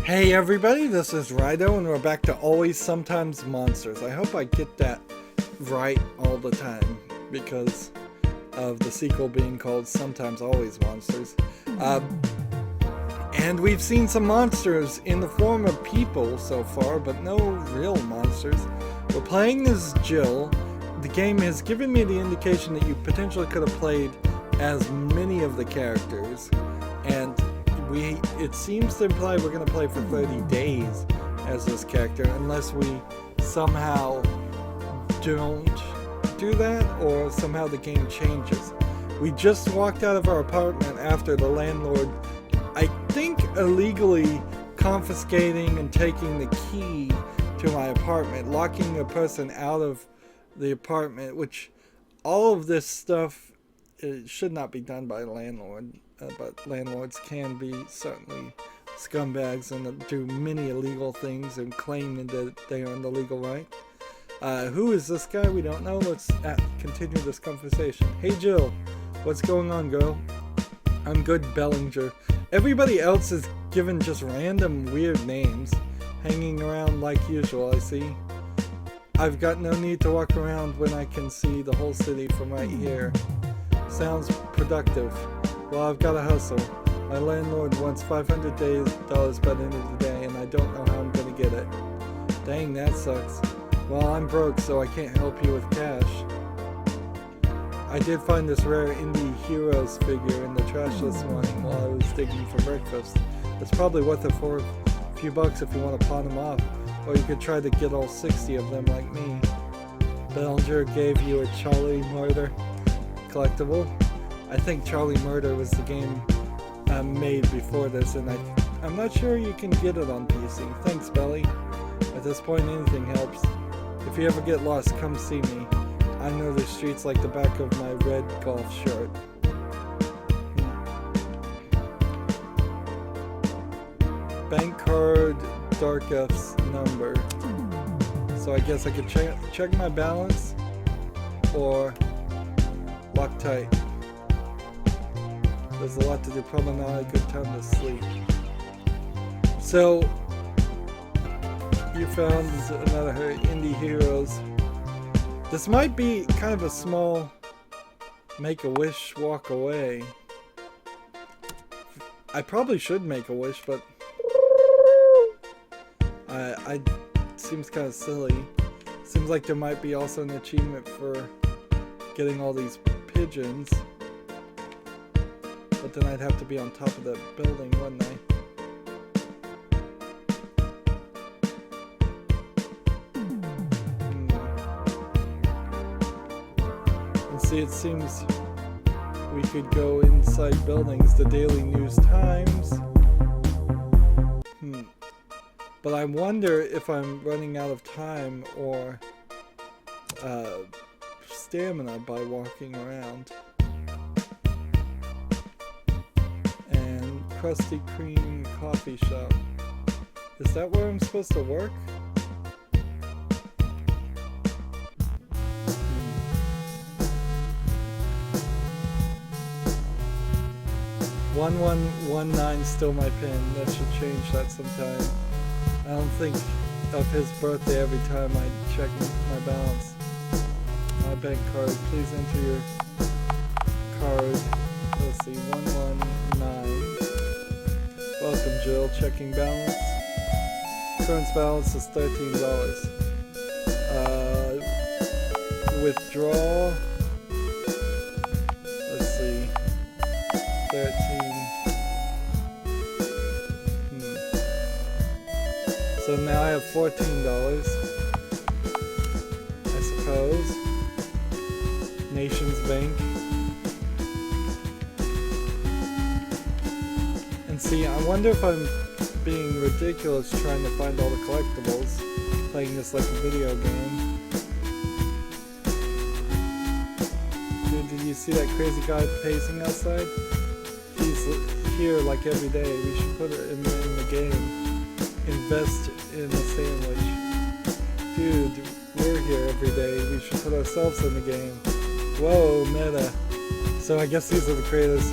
Hey everybody, this is Rydo and we're back to Always Sometimes Monsters. I hope I get that right all the time because of the sequel being called Sometimes Always Monsters. And we've seen some monsters in the form of people so far, but no real monsters. We're playing as Jill. The game has given me the indication that you potentially could have played as many of the characters, and it seems to imply we're going to play for 30 days as this character, unless we somehow don't do that, or somehow the game changes. We just walked out of our apartment after the landlord, I think, illegally confiscating and taking the key to my apartment, locking a person out of the apartment, which all of this stuff should not be done by a landlord. But landlords can be certainly scumbags and do many illegal things and claim that they are in the legal right. Who is this guy? We don't know. Let's continue this conversation. Hey Jill, what's going on, girl? I'm good, Bellinger. Everybody else is given just random weird names, hanging around like usual, I see. I've got no need to walk around when I can see the whole city from right here. Sounds productive. Well, I've got to hustle. My landlord wants $500 by the end of the day, and I don't know how I'm going to get it. Dang, that sucks. Well, I'm broke, so I can't help you with cash. I did find this rare Indie Heroes figure in the trash this morning while I was digging for breakfast. It's probably worth it for a few bucks if you want to pawn them off, or you could try to get all 60 of them like me. Bellinger gave you a Charlie Murder collectible. I think Charlie Murder was the game made before this, and I'm not sure you can get it on PC. Thanks, Belly. At this point, anything helps. If you ever get lost, come see me. I know the streets like the back of my red golf shirt. Bank card, Dark F's number. So I guess I could check my balance or lock tight. There's a lot to do, probably not a good time to sleep. So, you found another Indie Heroes. This might be kind of a small make-a-wish walk away. I probably should make a wish, but I seems kind of silly. Seems like there might be also an achievement for getting all these pigeons. But then I'd have to be on top of the building, wouldn't I? And see, it seems we could go inside buildings, the Daily News Times. But I wonder if I'm running out of time or stamina by walking around. Krusty Kreme coffee shop. Is that where I'm supposed to work? 1119 still my pin. That should change that sometime. I don't think of his birthday every time I check my balance. My bank card. Please enter your card. Let's see, 119. Welcome, Jill. Checking balance. Current balance is $13. Withdraw. Let's see. 13. So now I have $14. I suppose. Nations Bank. And see, I wonder if I'm being ridiculous trying to find all the collectibles, playing this like a video game. Dude, did you see that crazy guy pacing outside? He's here like every day. We should put it in the game. Invest in a sandwich. Dude, we're here every day. We should put ourselves in the game. Whoa, meta. So I guess these are the creators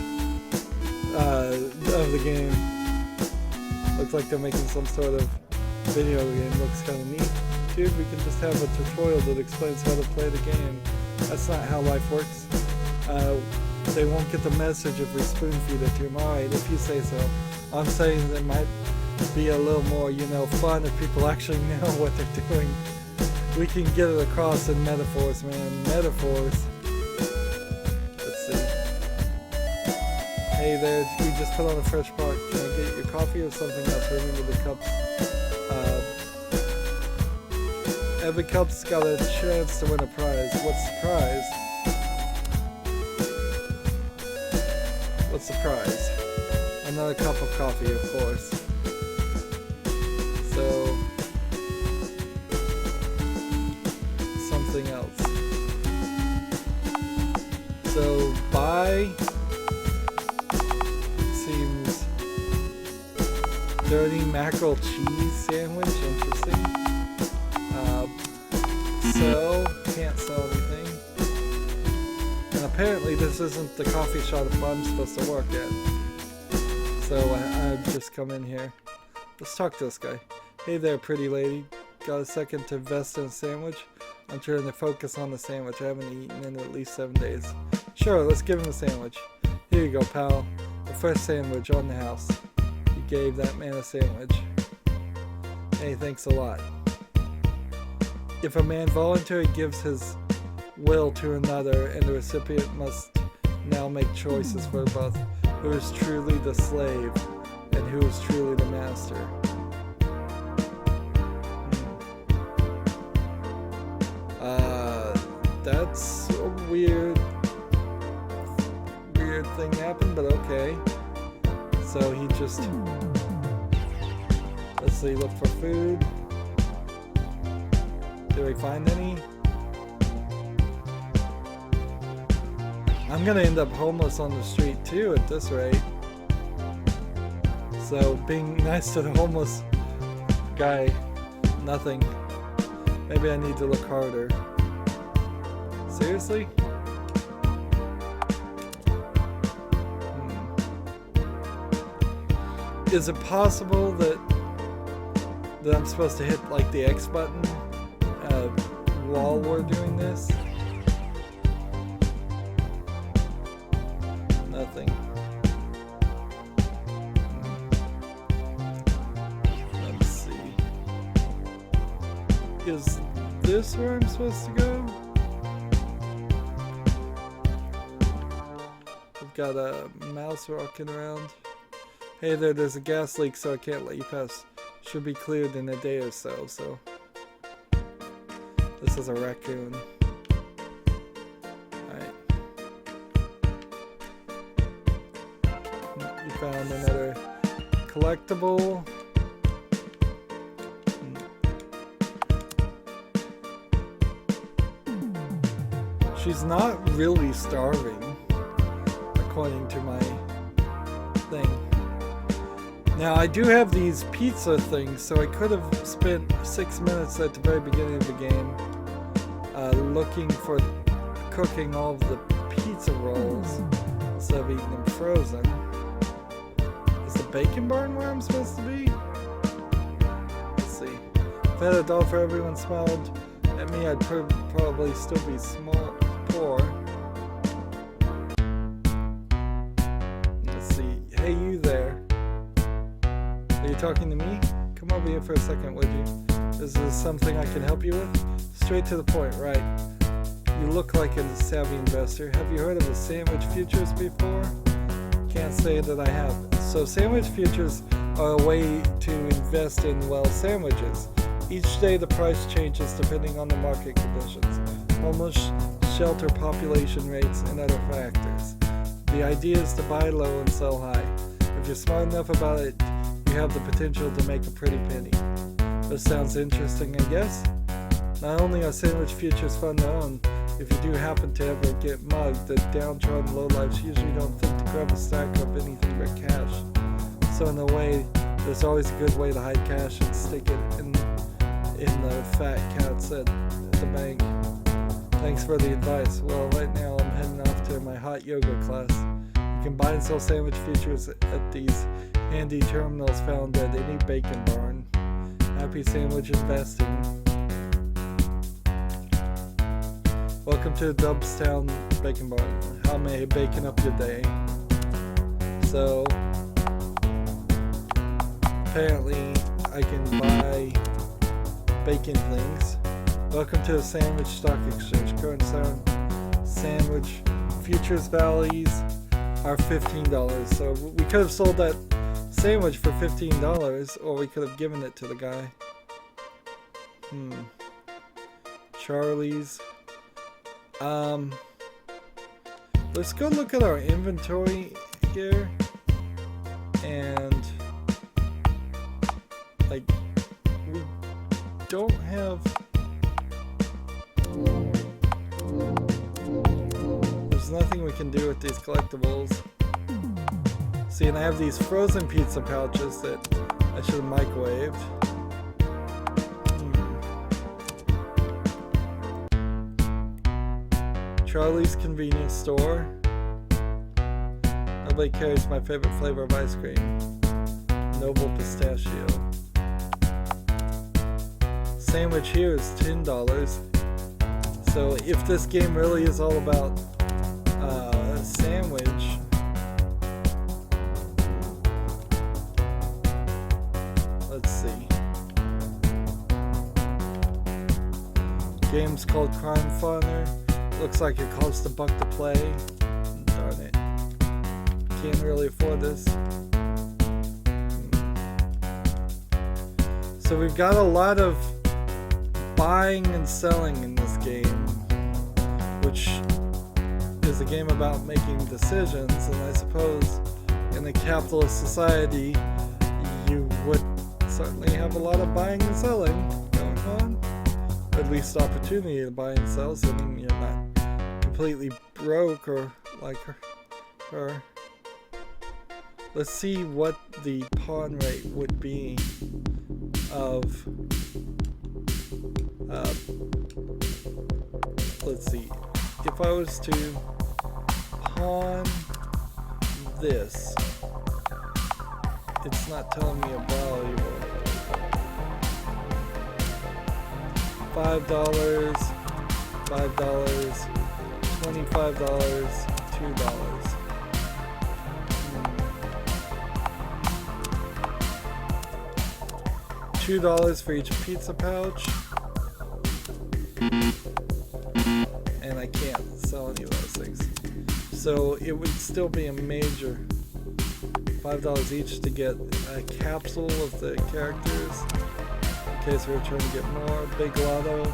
of the game. Looks like they're making some sort of video game. Looks kind of neat. Dude, we can just have a tutorial that explains how to play the game. That's not how life works. They won't get the message if we spoon feed it to them. Alright, if you say so. I'm saying it might be a little more, you know, fun if people actually know what they're doing. We can get it across in metaphors, man. Metaphors. Let's see. Hey there, we just put on a fresh pot. Can I get your coffee or something else? Remember the cups. Every cup's got a chance to win a prize. What's the prize? What's the prize? Another cup of coffee, of course. So, something else. So, buy seems dirty mackerel cheese sandwich. Interesting. Sell, can't sell anything. And apparently this isn't the coffee shop I'm supposed to work at. So I've just come in here. Let's talk to this guy. Hey there, pretty lady. Got a second to invest in a sandwich? I'm trying to focus on the sandwich. I haven't eaten in at least 7 days. Sure, let's give him a sandwich. Here you go, pal. A fresh sandwich on the house. You gave that man a sandwich. Hey, thanks a lot. If a man voluntarily gives his will to another and the recipient must now make choices for both, who is truly the slave and who is truly the master. That's a weird thing happened, but okay. So he just, let's see, look for food. Did we find any? I'm gonna end up homeless on the street too at this rate. So being nice to the homeless guy, nothing. Maybe I need to look harder. Seriously? Is it possible that I'm supposed to hit like the X button while we're doing this? Nothing. Let's see. Is this where I'm supposed to go? I've got a mouse rocking around. Hey there, there's a gas leak, so I can't let you pass. Should be cleared in a day or so, so. This is a raccoon. Alright. You found another collectible. She's not really starving, according to my thing. Now I do have these pizza things, so I could have spent 6 minutes at the very beginning of the game looking for cooking all of the pizza rolls instead of eating them frozen. Is the bacon barn where I'm supposed to be? Let's see. If I had a dollar for everyone smiled at me, I'd probably still be poor. Let's see. Hey, you there. Are you talking to me? Come over here for a second, would you? Is this something I can help you with? Straight to the point, right? You look like a savvy investor. Have you heard of the sandwich futures before? Can't say that I have. So sandwich futures are a way to invest in, well, sandwiches. Each day the price changes depending on the market conditions, homeless shelter population rates, and other factors. The idea is to buy low and sell high. If you're smart enough about it, you have the potential to make a pretty penny. This sounds interesting, I guess. Not only are sandwich futures fun to own, if you do happen to ever get mugged, the downtrodden lowlifes usually don't think to grab a stack of anything but cash. So in a way, there's always a good way to hide cash and stick it in the fat cats at the bank. Thanks for the advice. Well, right now I'm heading off to my hot yoga class. You can buy and sell sandwich features at these handy terminals found at any bacon barn. Happy sandwich investing. Welcome to Dubstown Bacon Barn. How may I bacon up your day? So, apparently I can buy bacon things. Welcome to the Sandwich Stock Exchange. Current sandwich futures values are $15. So we could have sold that sandwich for $15, or we could have given it to the guy. Charlie's. Let's go look at our inventory here, and like we don't have. There's nothing we can do with these collectibles. See, and I have these frozen pizza pouches that I should have microwaved. Charlie's convenience store. Nobody carries my favorite flavor of ice cream. Noble pistachio. Sandwich here is $10. So if this game really is all about sandwich, let's see. Game's called Crime Funner. Looks like it costs $1 to play. Darn it. Can't really afford this. So we've got a lot of buying and selling in this game, which is a game about making decisions, and I suppose in a capitalist society you would certainly have a lot of buying and selling going on, or at least opportunity to buy and sell, so I mean you're not completely broke or like her. Let's see what the pawn rate would be of let's see, if I was to pawn this, it's not telling me a value. $5, $25, $2. $2 for each pizza pouch, and I can't sell any of those things. So it would still be a major $5 each to get a capsule of the characters in case we were trying to get more. Big lotto,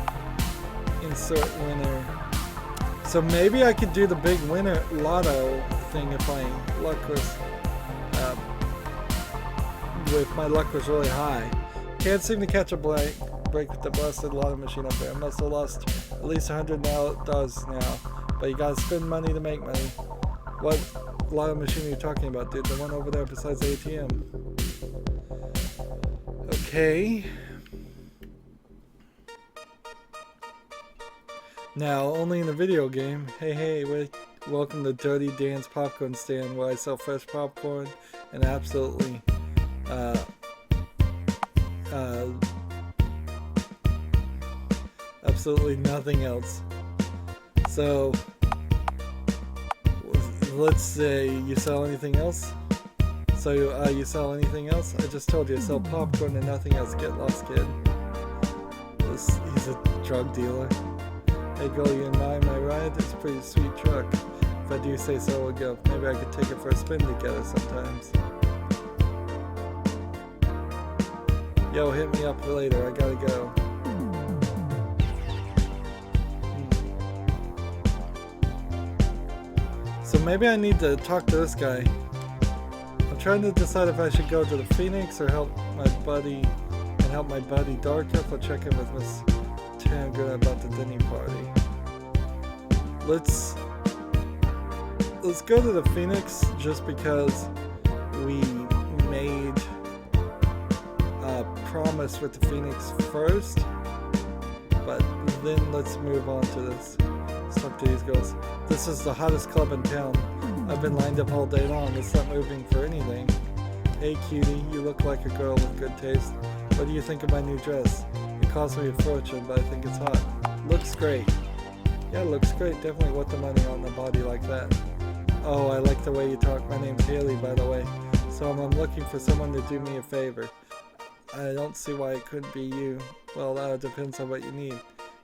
insert winner. So maybe I could do the big winner lotto thing if my luck was my luck was really high. Can't seem to catch a break with the busted lotto machine up there. I must have lost at least $100 now. But you gotta spend money to make money. What lotto machine are you talking about, dude? The one over there besides the ATM. Okay. Now, only in a video game. Hey, welcome to Dirty Dan's Popcorn Stand, where I sell fresh popcorn and absolutely absolutely nothing else. So let's say you sell anything else. So you sell anything else? I just told you I sell popcorn and nothing else. Get lost, kid. He's a drug dealer. Hey girl, you admire my ride? It's a pretty sweet truck. If I do say so, we'll go. Maybe I could take it for a spin together sometimes. Yo, hit me up later. I gotta go. So maybe I need to talk to this guy. I'm trying to decide if I should go to the Phoenix or help my buddy Darkup. I'll check in with Miss Tanner about the dinner party. Let's go to the Phoenix just because we made a promise with the Phoenix first. But then let's move on to this. Let's talk to these girls. This is the hottest club in town. I've been lined up all day long. It's not moving for anything. Hey cutie, you look like a girl with good taste. What do you think of my new dress? It cost me a fortune, but I think it's hot. Looks great. Yeah, it looks great. Definitely worth the money on a body like that. Oh, I like the way you talk. My name's Haley, by the way. So I'm looking for someone to do me a favor. I don't see why it couldn't be you. Well, that depends on what you need.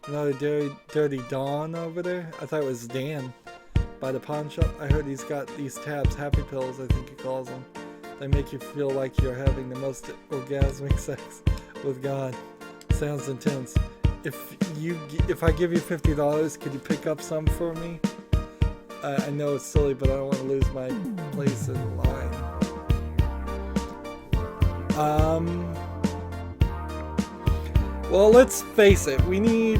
You know the dirty Dawn over there? I thought it was Dan. By the pawn shop, I heard he's got these tabs, happy pills, I think he calls them. They make you feel like you're having the most orgasmic sex with God. Sounds intense. If I give you $50, could you pick up some for me? I know it's silly, but I don't want to lose my place in line. Well, let's face it. We need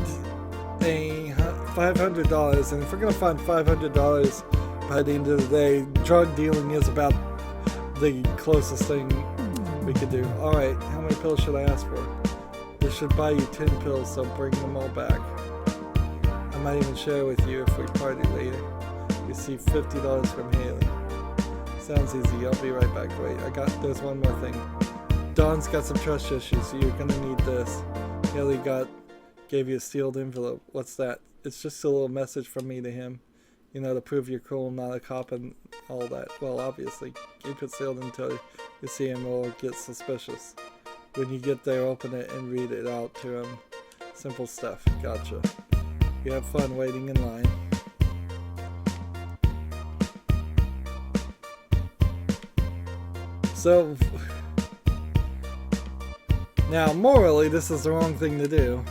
a $500, and if we're gonna find $500 by the end of the day, drug dealing is about the closest thing we could do. Alright, how many pills should I ask for? This should buy you 10 pills, so bring them all back. I might even share with you if we party later. You see $50 from Haley. Sounds easy, I'll be right back. Wait, there's one more thing. Dawn's got some trust issues, so you're gonna need this. Haley gave you a sealed envelope. What's that? It's just a little message from me to him. You know, to prove you're cool, not a cop and all that. Well, obviously, keep it sealed until you see him or get suspicious. When you get there, open it and read it out to him. Simple stuff. Gotcha. You have fun waiting in line. So, now morally, this is the wrong thing to do.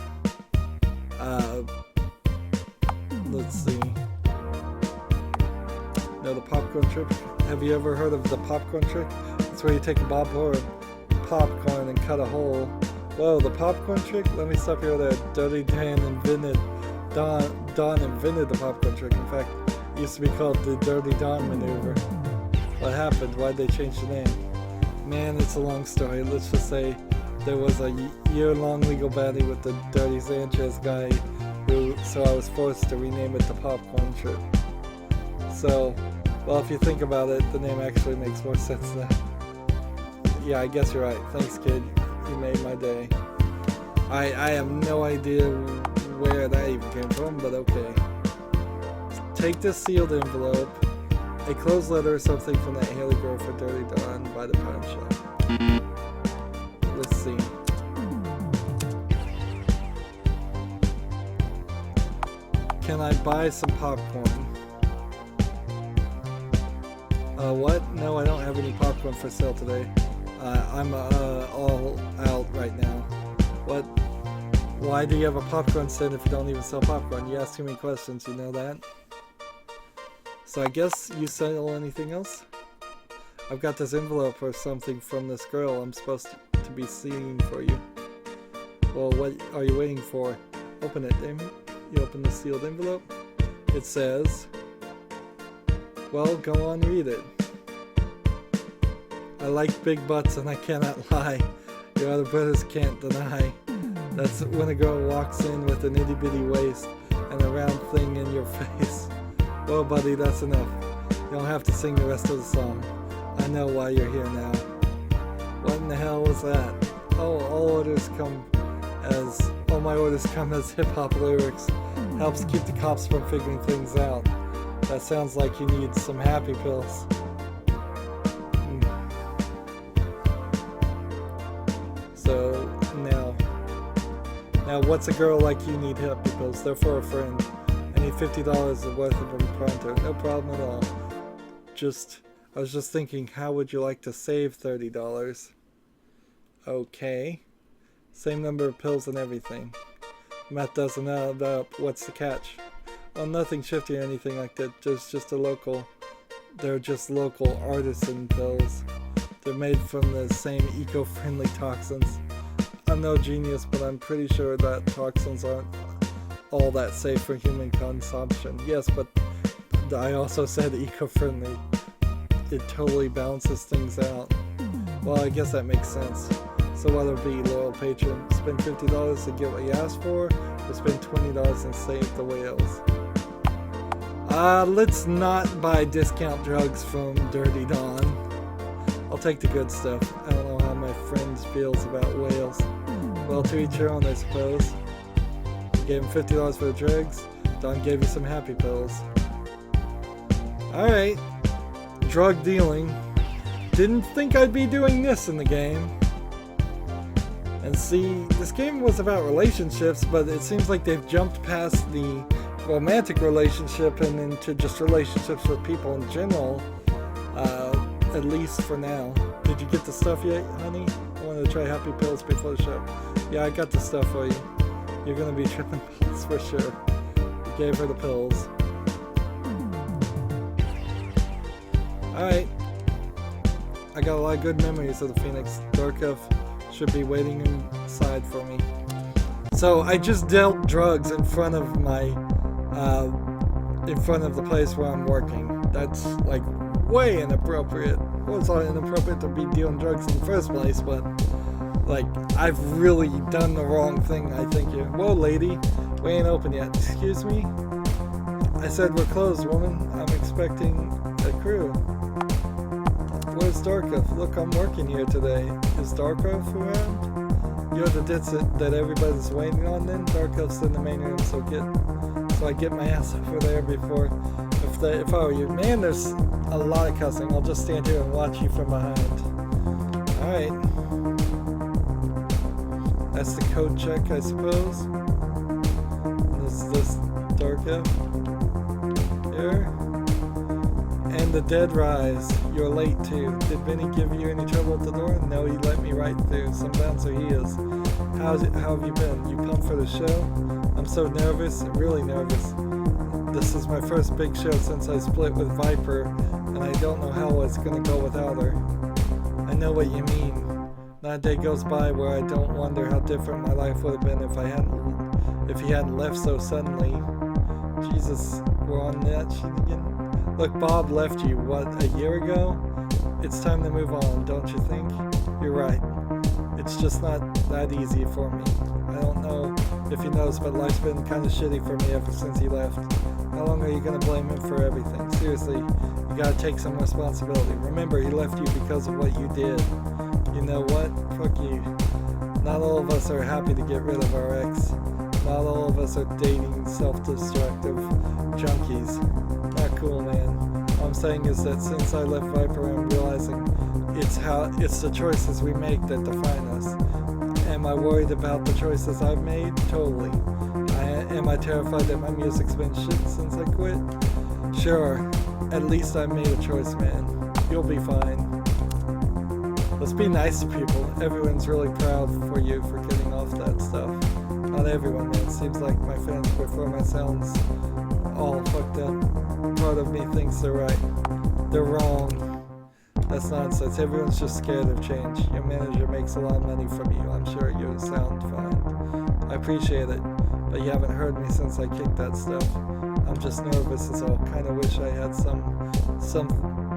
Let's see. No, the popcorn trick. Have you ever heard of the popcorn trick? It's where you take a popcorn and cut a hole. Whoa, the popcorn trick? Let me stop you there. Dirty Dan invented. Don invented the popcorn trick. In fact, it used to be called the Dirty Don maneuver. What happened? Why'd they change the name? Man, it's a long story. Let's just say there was a year-long legal battle with the Dirty Sanchez guy, so I was forced to rename it the popcorn trick. So, well, if you think about it, the name actually makes more sense now. Yeah, I guess you're right. Thanks, kid. You made my day. I have no idea where that even came from, but okay. Take this sealed envelope, a closed letter or something from that Haley girl for Dirty Dawn by the pawn shop. Let's see. Can I buy some popcorn? What? No, I don't have any popcorn for sale today. I'm all out right now. What? Why do you have a popcorn stand if you don't even sell popcorn? You ask too many questions, you know that? So I guess you sell anything else? I've got this envelope or something from this girl I'm supposed to be seeing for you. Well, what are you waiting for? Open it, Damon. You open the sealed envelope. It says, well, go on, read it. I like big butts and I cannot lie. Your other brothers can't deny. That's when a girl walks in with an itty bitty waist and a round thing in your face. Well, buddy, that's enough. You don't have to sing the rest of the song. I know why you're here now. What in the hell was that? Oh, my orders come as hip-hop lyrics. Helps keep the cops from figuring things out. That sounds like you need some happy pills. So, now what's a girl like you need happy pills? They're for a friend. I need $50 worth of them pronto. No problem at all. I was just thinking, how would you like to save $30? Okay. Same number of pills and everything. Math doesn't add up. What's the catch? Well, nothing shifty or anything like that. They're just local artisan pills. They're made from the same eco-friendly toxins. I'm no genius, but I'm pretty sure that toxins aren't all that safe for human consumption. Yes, but I also said eco-friendly. It totally balances things out. Well, I guess that makes sense. So whether it be loyal patron, spend $50 to get what you asked for, or spend $20 and save the whales. Let's not buy discount drugs from Dirty Dawn. I'll take the good stuff. I don't know how my friends feels about whales. Well, to each your own, I suppose. Gave him $50 for the drugs. Don gave you some happy pills. Alright. Drug dealing. Didn't think I'd be doing this in the game. And see, this game was about relationships, but it seems like they've jumped past the romantic relationship and into just relationships with people in general. At least for now. Did you get the stuff yet, honey? I wanted to try happy pills before the show. Yeah, I got the stuff for you. You're gonna be tripping pills for sure. Gave her the pills. Alright. I got a lot of good memories of the Phoenix. Darkov should be waiting inside for me. So I just dealt drugs in front of my in front of the place where I'm working. That's like way inappropriate. Well, it's all inappropriate to be dealing drugs in the first place, but like I've really done the wrong thing, I think here. Whoa, lady, we ain't open yet. Excuse me? I said we're closed, woman. I'm expecting a crew. Where's Darkov? Look, I'm working here today. Is Darkov around? You're the ditz that everybody's waiting on then? Darkov's in the main room, so I get my ass over there before if I were you. Man, there's a lot of cussing. I'll just stand here and watch you from behind. Alright. That's the code check, I suppose. This Darkov here. And the dead rise. You're late too. Did Vinny give you any trouble at the door? No, he let me right through. Some bouncer he is. How have you been? You pumped for the show? I'm so nervous, really nervous. This is my first big show since I split with Viper, and I don't know how it's gonna go without her. I know what you mean. Not a day goes by where I don't wonder how different my life would have been if he hadn't left so suddenly. Jesus, we're on that shit again. Look, Bob left you, what, a year ago? It's time to move on, don't you think? You're right. It's just not that easy for me. I don't know if he knows, but life's been kind of shitty for me ever since he left. How long are you going to blame him for everything? Seriously, you got to take some responsibility. Remember, he left you because of what you did. You know what? Fuck you. Not all of us are happy to get rid of our ex. Not all of us are dating self-destructive junkies. Not cool, man. All I'm saying is that since I left Viper, I'm realizing it's the choices we make that define us. Am I worried about the choices I've made? Totally. Am I terrified that my music's been shit since I quit? Sure. At least I made a choice, man. You'll be fine. Let's be nice to people. Everyone's really proud for you for getting off that stuff. Not everyone, man. Seems like my fans prefer my sounds all fucked up. Part of me thinks they're right. They're wrong. That's nonsense. Everyone's just scared of change. Your manager makes a lot of money from you. I'm sure you'll sound fine. I appreciate it, but you haven't heard me since I kicked that stuff. I'm just nervous as all. Kinda wish I had some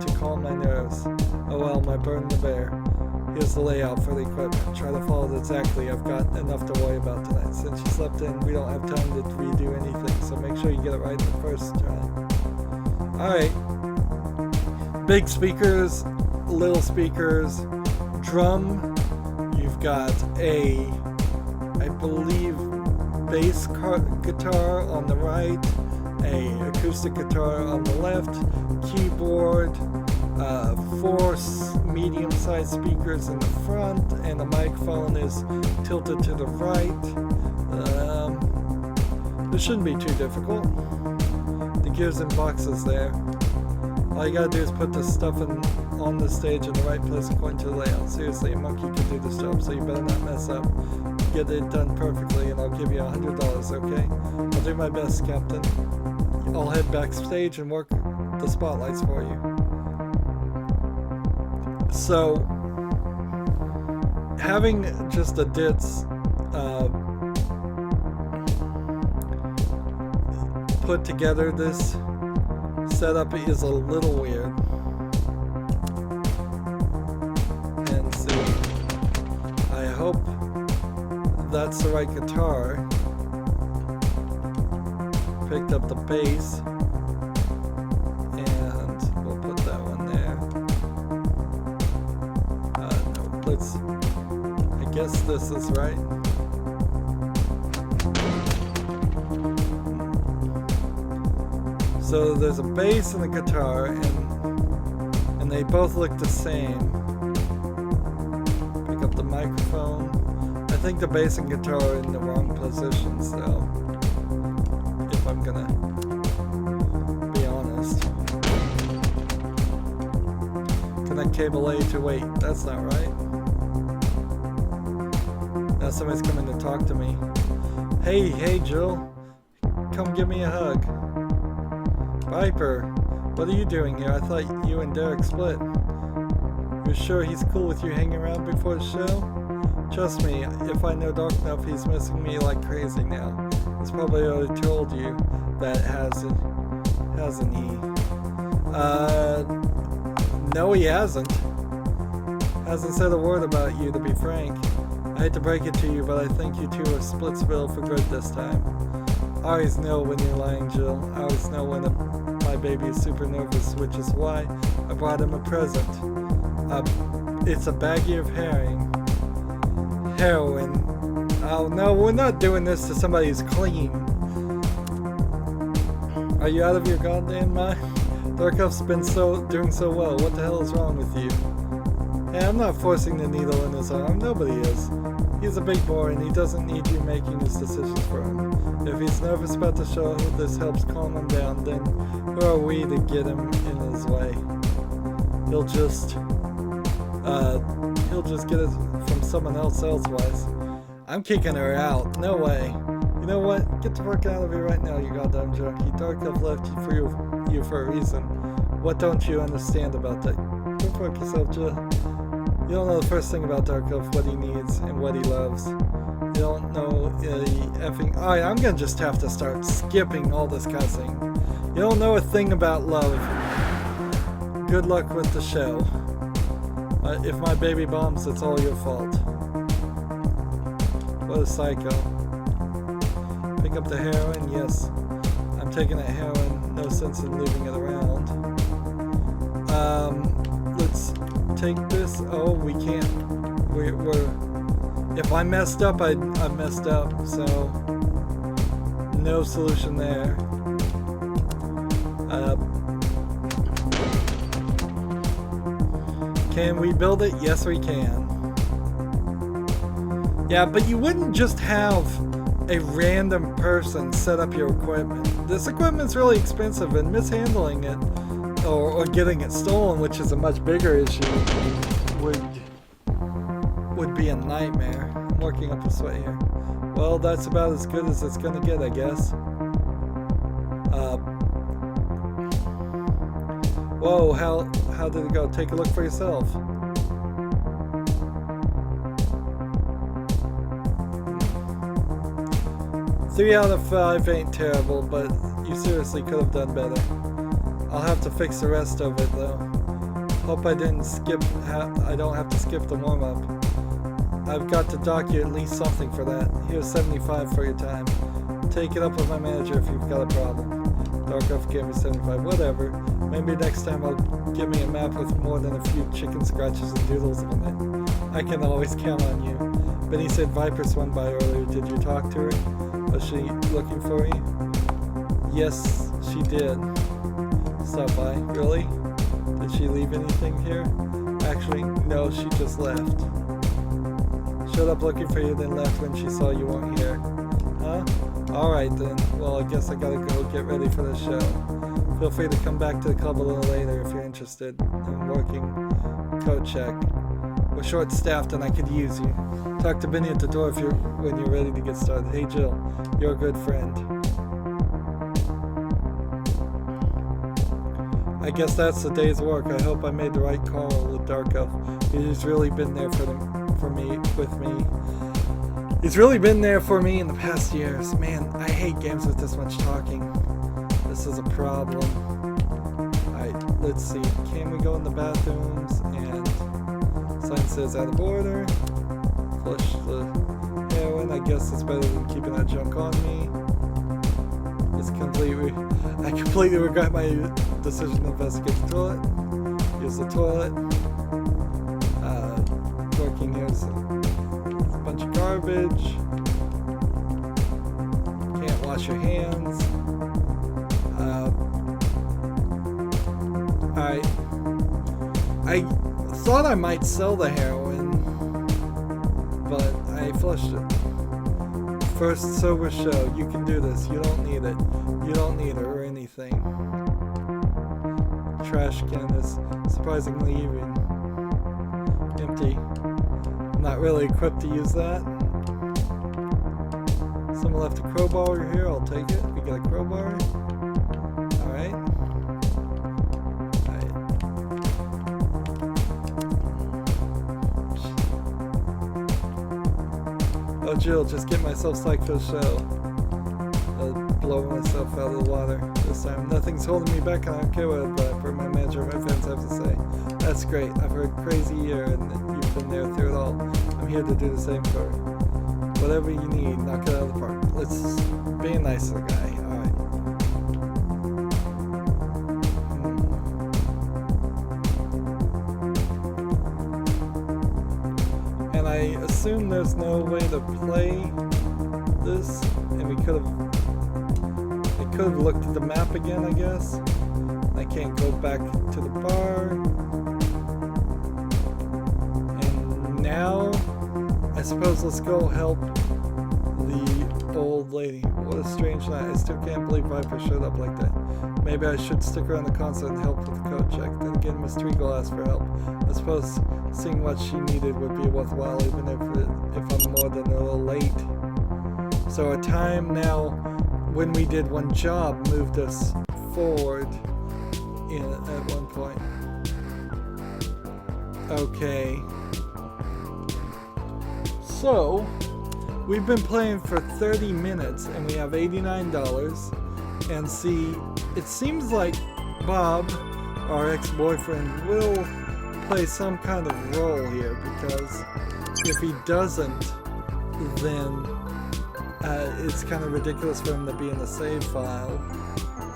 to calm my nerves. Oh well, my burden to bear. Here's the layout for the equipment. Try to follow it exactly. I've got enough to worry about tonight. Since you slept in, we don't have time to redo anything, so make sure you get it right the first try. Alright. Big speakers, little speakers, drum. You've got a, I believe, bass guitar on the right, a acoustic guitar on the left, keyboard, 4 medium-sized speakers in the front, and the microphone is tilted to the right. This shouldn't be too difficult. The gears and boxes there. All you gotta do is put the stuff on the stage in the right place according to the layout. Seriously, a monkey can do this job, so you better not mess up. Get it done perfectly, and I'll give you $100, okay? I'll do my best, Captain. I'll head backstage and work the spotlights for you. So, having just a ditz put together this setup is a little weird. And see, I hope that's the right guitar. Picked up the bass. it's... I guess this is right. So there's a bass and a guitar, and they both look the same. Pick up the microphone. I think the bass and guitar are in the wrong positions, though. If I'm gonna be honest. Connect cable A to wait. That's not right. Now somebody's coming to talk to me. Hey, Jill. Come give me a hug. Viper, what are you doing here? I thought you and Derek split. You're sure he's cool with you hanging around before the show? Trust me, if I know Dark enough, he's missing me like crazy now. He's probably already told you that, hasn't he? No he hasn't. Hasn't said a word about you, to be frank. I hate to break it to you, but I think you two are Splitsville for good this time. I always know when you're lying, Jill. I always know when my baby is super nervous, which is why I brought him a present. It's a baggie of heroin. Oh no, we're not doing this to somebody who's clean. Are you out of your goddamn mind? Darkoff's been doing so well. What the hell is wrong with you? Hey, I'm not forcing the needle in his arm. Nobody is. He's a big boy and he doesn't need you making his decisions for him. If he's nervous about the show, this helps calm him down, then who are we to get him in his way? He'll just get it from someone else elsewise. I'm kicking her out. No way. You know what? Get the fuck out of here right now, you goddamn junkie. Darkoff left you for a reason. What don't you understand about that? Go fuck yourself, Jill. You don't know the first thing about Darkoff, what he needs and what he loves. You don't know effing... Alright, I'm gonna just have to start skipping all this cussing. You don't know a thing about love. Good luck with the show. If my baby bombs, it's all your fault. What a psycho. Pick up the heroin? Yes. I'm taking that heroin. No sense in leaving it around. Let's take this. Oh, we can't. We're if I messed up, I messed up, so no solution there. Can we build it? Yes, we can. Yeah, but you wouldn't just have a random person set up your equipment. This equipment's really expensive, and mishandling it or getting it stolen, which is a much bigger issue, would be a nightmare. I'm working up a sweat here. Well, that's about as good as it's gonna get, I guess. Whoa, how did it go? Take a look for yourself. Three out of 5 ain't terrible, but you seriously could have done better. I'll have to fix the rest of it though. Hope I don't have to skip the warm-up. I've got to dock you at least something for that. Here's 75 for your time. Take it up with my manager if you've got a problem. Darkoff gave me 75, whatever. Maybe next time I'll give me a map with more than a few chicken scratches and doodles on it. I can always count on you. Benny said Viper swung by earlier. Did you talk to her? Was she looking for you? Yes, she did. Stop by. Really? Did she leave anything here? Actually, no, she just left. Showed up looking for you, then left when she saw you weren't here. Huh? Alright then. Well, I guess I gotta go get ready for the show. Feel free to come back to the club a little later if you're interested in working code check. We're short-staffed and I could use you. Talk to Benny at the door when you're ready to get started. Hey Jill, you're a good friend. I guess that's the day's work. I hope I made the right call with Darkoff. He's really been there with me. He's really been there for me in the past years. Man, I hate games with this much talking. This is a problem. Alright, let's see. Can we go in the bathrooms? And sign says out of order. Flush the heroin. I guess it's better than keeping that junk on me. I completely regret my decision to investigate the toilet. Use the toilet. Work looking here. So there's a bunch of garbage. Can't wash your hands. Alright. I thought I might sell the heroin, but I flushed it. First sober show. You can do this. You don't need it. You don't need it or anything. Trash can is surprisingly even empty. I'm not really equipped to use that. Someone left a crowbar here. I'll take it. We got a crowbar. Alright. Oh, Jill, just get myself psyched for the show. I'll blow myself out of the water this time. Nothing's holding me back, and I don't care what my manager and my friends have to say. That's great. I've heard crazy year, and you've been there through it all. I'm here to do the same for whatever you need. Knock it out of the park. Let's be a nice little guy. Alright. And I assume there's no way to play this, and we could have looked at the map again, I guess. I can't go back to the bar. And now, I suppose let's go help the old lady. What a strange night. I still can't believe Viper showed up like that. Maybe I should stick around the concert and help with the code check. Then again, Miss Treagle asked for help. I suppose seeing what she needed would be worthwhile, even if I'm more than a little late. So our time now, when we did one job, moved us forward at one point. Okay. So, we've been playing for 30 minutes and we have $89. And see, it seems like Bob, our ex-boyfriend, will play some kind of role here, because if he doesn't, then it's kind of ridiculous for him to be in the save file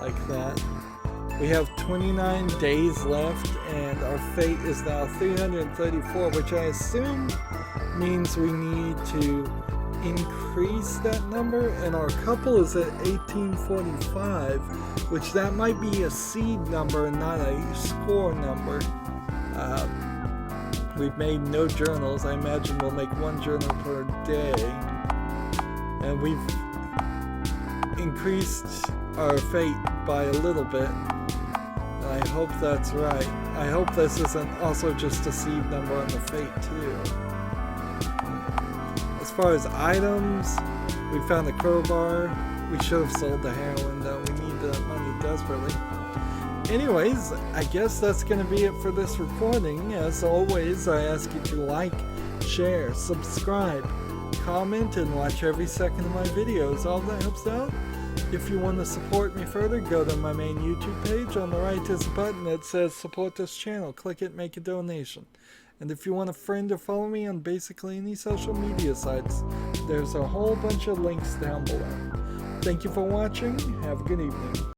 like that. We have 29 days left, and our fate is now 334, which I assume means we need to increase that number, and our couple is at 1845, which that might be a seed number and not a score number. We've made no journals. I imagine we'll make one journal per day. And we've increased our fate by a little bit. And I hope that's right. I hope this isn't also just a seed number on the fate too. As far as items, we found the crowbar. We should have sold the heroin though. We need the money desperately. Anyways, I guess that's going to be it for this recording. As always, I ask you to like, share, subscribe, comment, and watch every second of my videos. All that helps out. If you want to support me further, go to my main YouTube page. On the right is a button that says support this channel. Click it, make a donation. And if you want a friend or follow me on basically any social media sites, there's a whole bunch of links down below. Thank you for watching. Have a good evening.